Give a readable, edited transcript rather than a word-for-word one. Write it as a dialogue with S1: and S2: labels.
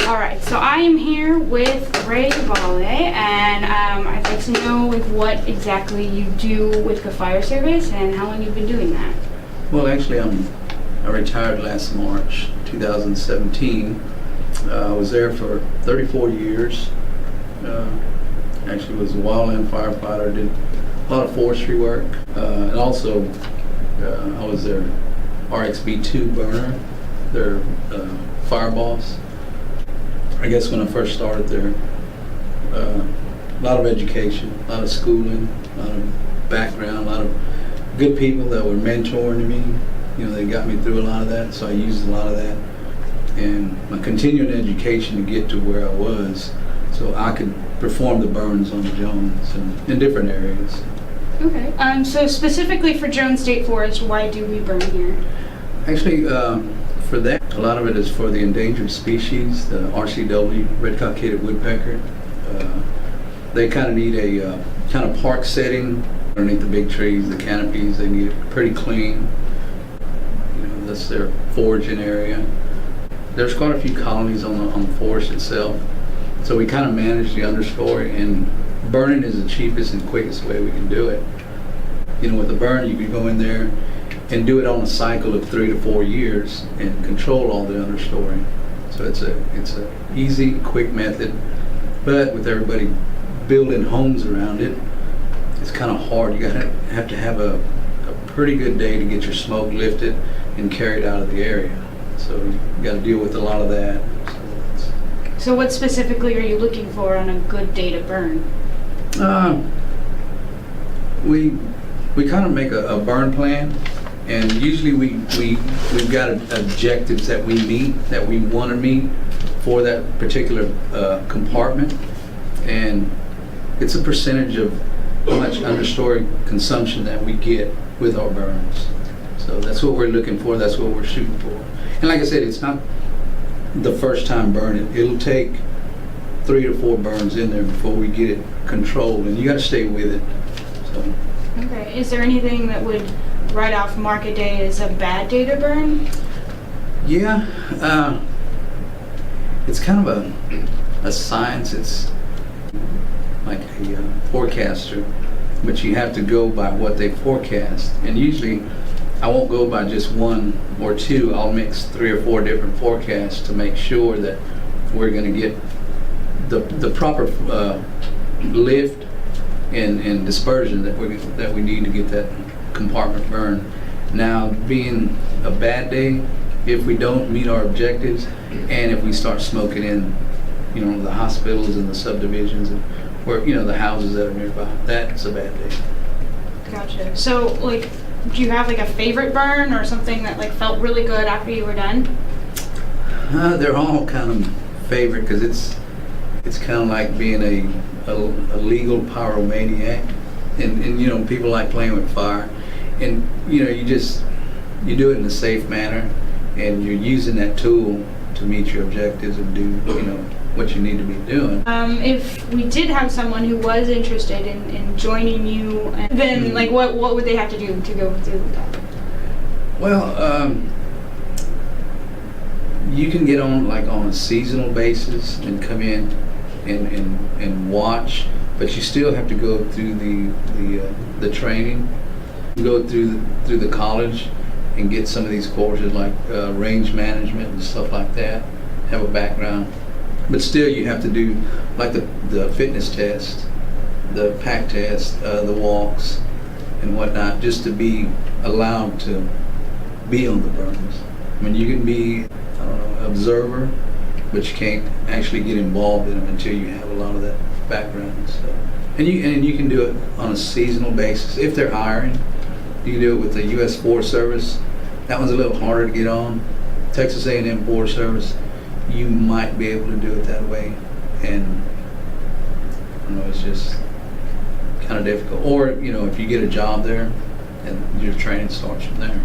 S1: All right, so I am here with Ray Uballe, and I'd like to know what exactly you do with the fire service and how long you've been doing that.
S2: Well, actually, I retired last March 2017. I was there for 34 years. Actually was a wildland firefighter, did a lot of forestry work, and also I was their RXB2 burner, their fire boss. I guess when I first started there, a lot of education, a lot of schooling, a lot of background, a lot of good people that were mentoring me. You know, they got me through a lot of that, so I used a lot of that. And my continuing education to get to where I was, so I could perform the burns on the Jones and in different areas.
S1: Okay. So specifically for Jones State Forest, why do we burn here?
S2: Actually, for that, a lot of it is for the endangered species, the RCW, red-cockaded woodpecker. They kind of need a kind of park setting underneath the big trees, the canopies. They need it pretty clean. You know, that's their foraging area. There's quite a few colonies on the forest itself, so we kind of manage the understory, and burning is the cheapest and quickest way we can do it. You know, with a burn, you can go in there and do it on a cycle of 3 to 4 years and control all the understory. So it's a easy, quick method, but with everybody building homes around it, it's kind of hard. You have to have a pretty good day to get your smoke lifted and carried out of the area. So you got to deal with a lot of that.
S1: So what specifically are you looking for on a good day to burn?
S2: We kind of make a burn plan, and usually we've got objectives that we meet, that we want to meet for that particular compartment, and it's a percentage of how much understory consumption that we get with our burns. So that's what we're looking for, that's what we're shooting for. And like I said, it's not the first time burning. It'll take 3 to 4 burns in there before we get it controlled, and you got to stay with it. So.
S1: Okay. Is there anything that would write off market day as a bad day to burn?
S2: Yeah, it's kind of a science. It's like a forecaster, but you have to go by what they forecast. And usually, I won't go by just 1 or 2. I'll mix 3 or 4 different forecasts to make sure that we're going to get the proper lift and dispersion that we need to get that compartment burned. Now, being a bad day, if we don't meet our objectives, and if we start smoking in, you know, the hospitals and the subdivisions and where, you know, the houses that are nearby, that's a bad day.
S1: Gotcha. So, like, do you have like a favorite burn or something that like felt really good after you were done?
S2: They're all kind of favorite because it's kind of like being a legal pyromaniac, and you know, people like playing with fire, and you know, you do it in a safe manner, and you're using that tool to meet your objectives and do, you know, what you need to be doing.
S1: If we did have someone who was interested in joining you, then like what would they have to do to go through with that?
S2: Well, you can get on like on a seasonal basis and come in and watch, but you still have to go through the training, go through the college and get some of these courses like range management and stuff like that, have a background. But still, you have to do like the fitness test, the pack test, the walks, and whatnot, just to be allowed to be on the burns. I mean, you can be, I don't know, observer, but you can't actually get involved in them until you have a lot of that background and stuff. And you can do it on a seasonal basis if they're hiring. You can do it with the U.S. Forest Service. That one's a little harder to get on. Texas A&M Forest Service, you might be able to do it that way, and I don't know, it's just kind of difficult. Or, you know, if you get a job there, and your training starts from there.